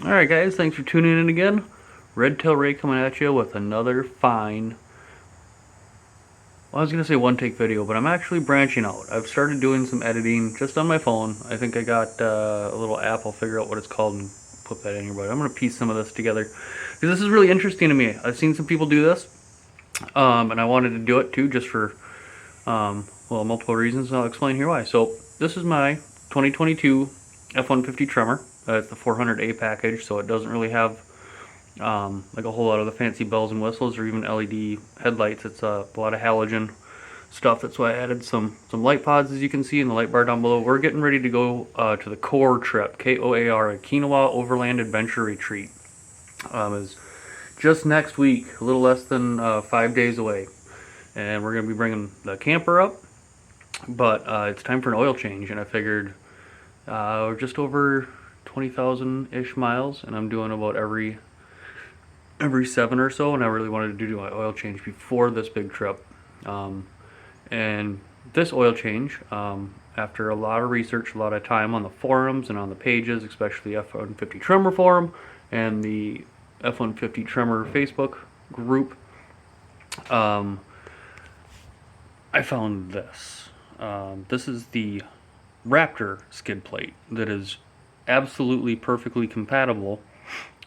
Alright guys, thanks for tuning in again. Red Tail Ray coming at you with another fine, well, I was going to say one take video, but I'm actually branching out. I've started doing some editing just on my phone. I think I got a little app. I'll figure out what it's called and put that in here, but I'm going to piece some of this together because this is really interesting to me. I've seen some people do this, and I wanted to do it too, just for well, multiple reasons, and I'll explain here why. So this is my 2022 F150 Tremor. It's the 400A package, so it doesn't really have like a whole lot of the fancy bells and whistles or even LED headlights. It's a lot of halogen stuff. That's why I added some light pods, as you can see in the light bar down below. We're getting ready to go to the core trip, KOAR, a Quinoa Overland Adventure Retreat. Is just next week, a little less than 5 days away, and we're going to be bringing the camper up, but it's time for an oil change, and I figured we're just over 20,000-ish miles, and I'm doing about every 7 or so, and I really wanted to do my oil change before this big trip. And this oil change, after a lot of research, a lot of time on the forums and on the pages, especially F150 Tremor forum and the F150 Tremor Facebook group, I found this. This is the Raptor skid plate that is absolutely perfectly compatible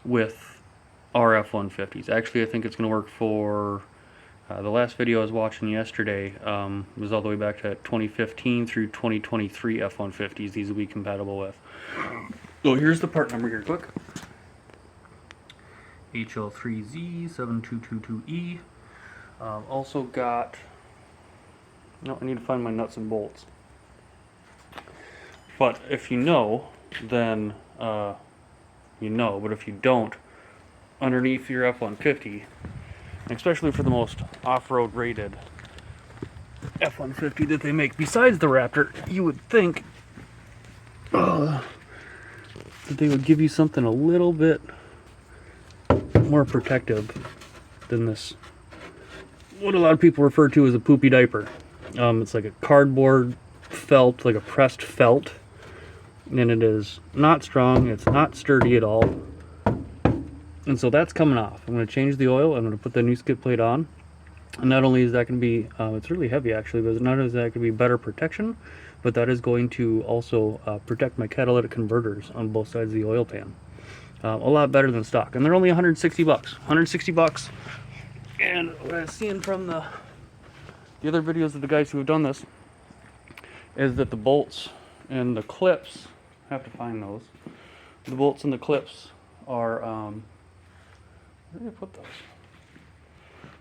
with our F150s. Actually, I think it's going to work for the last video I was watching yesterday. Was all the way back to 2015 through 2023 F150s. These will be compatible with. So here's the part number here, quick. HL3Z7222E. Also got, no, I need to find my nuts and bolts. But if you know, then you know, but if you don't, underneath your F-150, especially for the most off-road rated F-150 that they make besides the Raptor, you would think that they would give you something a little bit more protective than this, what a lot of people refer to as a poopy diaper. It's like a cardboard felt, like a pressed felt, and it is not strong, it's not sturdy at all, and so that's coming off. I'm going to change the oil, I'm going to put the new skid plate on, and not only is that going to be, it's really heavy actually, but not only is that going to be better protection, but that is going to also protect my catalytic converters on both sides of the oil pan. A lot better than stock, and they're only 160 bucks. 160 bucks, and what I've seen from the other videos of the guys who have done this is that the bolts and the clips, I have to find those. The bolts and the clips are, where did I put those?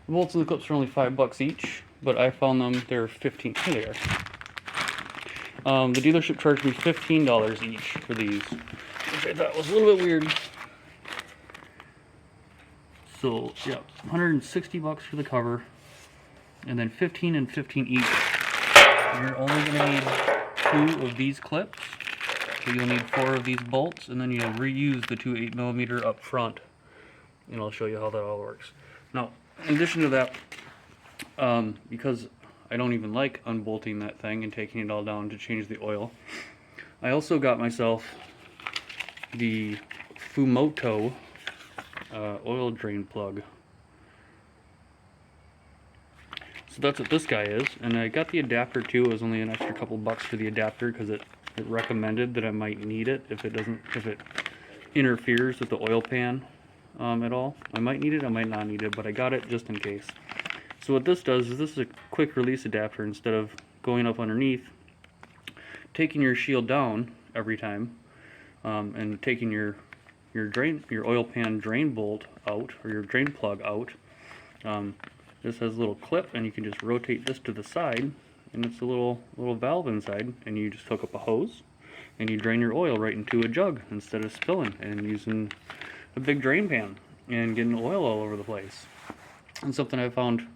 The bolts and the clips are only $5 each, but I found them, they're 15, here they are. The dealership charged me $15 each for these, which I thought was a little bit weird. So, yeah, 160 bucks for the cover, and then 15 and 15 each. You're only going to need 2 of these clips, so you'll need 4 of these bolts, and then you'll reuse the 2 8mm up front, and I'll show you how that all works. Now, in addition to that, because I don't even like unbolting that thing and taking it all down to change the oil, I also got myself the Fumoto oil drain plug. So that's what this guy is, and I got the adapter too. It was only an extra couple bucks for the adapter because it recommended that I might need it if it interferes with the oil pan at all. I might need it, I might not need it, but I got it just in case. So what this does is this is a quick release adapter. Instead of going up underneath, taking your shield down every time, and taking your oil pan drain bolt out, or your drain plug out. This has a little clip, and you can just rotate this to the side, and it's a little valve inside, and you just hook up a hose, and you drain your oil right into a jug instead of spilling and using a big drain pan and getting oil all over the place. And something I found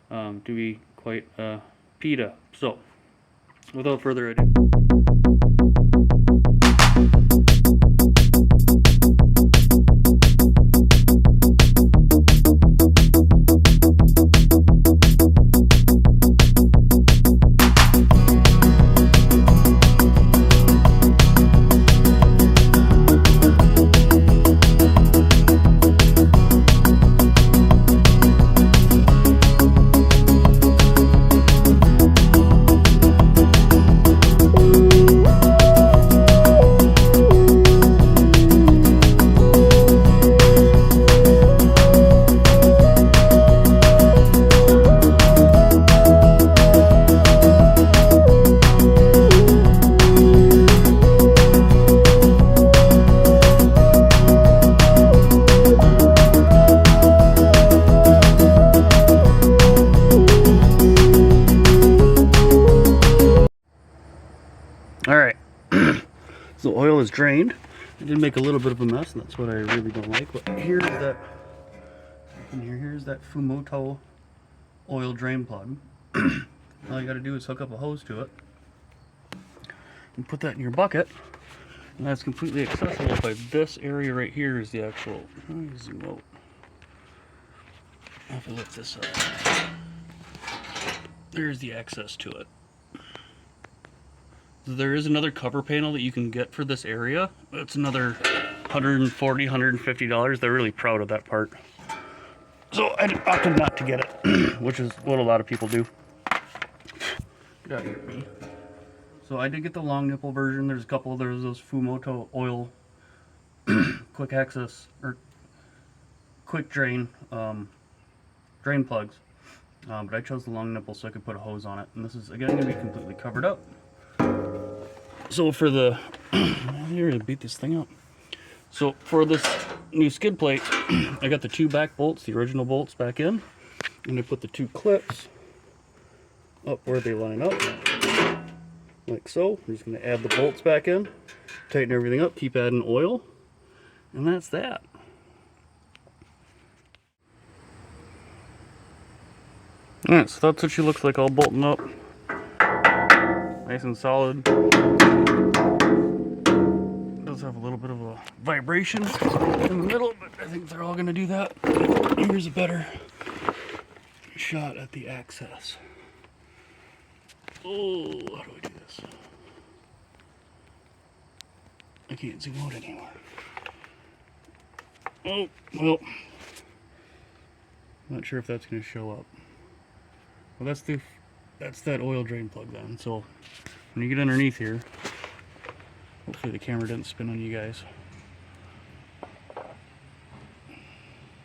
to be quite PETA. So, without further ado. So oil is drained. I did make a little bit of a mess, and that's what I really don't like. But here's that. Here's that Fumoto Oil drain plug. All you got to do is hook up a hose to it and put that in your bucket, and that's completely accessible by this area right here. Is the actual. Let me zoom out. If I lift this up, there's the access to it. There is another cover panel that you can get for this area. It's another $140, $150. They're really proud of that part. So I opted not to get it, which is what a lot of people do. Get out of here, me. So I did get the long nipple version. There's a couple. There's those Fumoto Oil quick access or quick drain drain plugs. But I chose the long nipple so I could put a hose on it. And this is again going to be completely covered up. So for the, you're gonna beat this thing up. So for this new skid plate, I got the two back bolts, the original bolts back in, and I put the two clips up where they line up, like so. I'm just gonna add the bolts back in, tighten everything up, keep adding oil, and that's that. Alright, so that's what she looks like all bolting up. Nice and solid. Does have a little bit of a vibration in the middle, but I think they're all going to do that. Here's a better shot at the access. Oh, how do I do this? I can't zoom out anymore. Oh, well. Not sure if that's going to show up. Well, that's that oil drain plug then. So when you get underneath here, hopefully the camera didn't spin on you guys.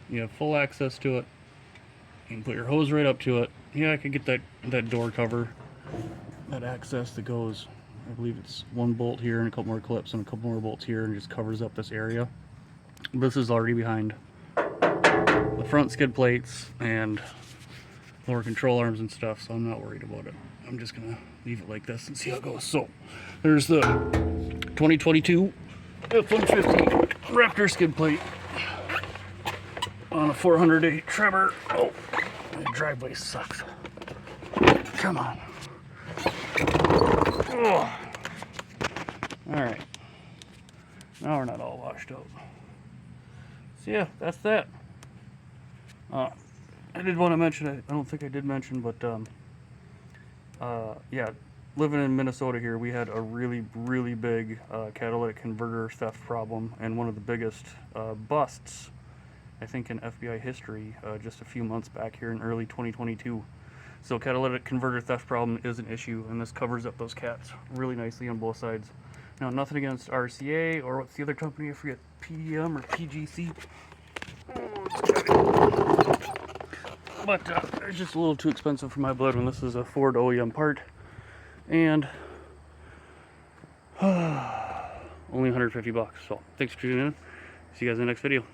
You have full access to it. You can put your hose right up to it. Yeah, I could get that door cover, that access that goes, I believe it's one bolt here and a couple more clips and a couple more bolts here, and just covers up this area. This is already behind the front skid plates and lower control arms and stuff, so I'm not worried about it. I'm just gonna leave it like this and see how it goes. So there's the 2022 F150 Raptor skid plate on a 408 Tremor. Oh, the driveway sucks. Come on. Oh. All right. Now we're not all washed out. So yeah, that's that. I did want to mention, I don't think I did mention, but yeah, living in Minnesota here, we had a really big catalytic converter theft problem, and one of the biggest busts, I think, in FBI history, just a few months back here in early 2022. So catalytic converter theft problem is an issue, and this covers up those cats really nicely on both sides. Now, nothing against RCA, or what's the other company? I forget, PDM or PGC. But it's just a little too expensive for my blood when this is a Ford OEM part. And only $150. So thanks for tuning in. See you guys in the next video.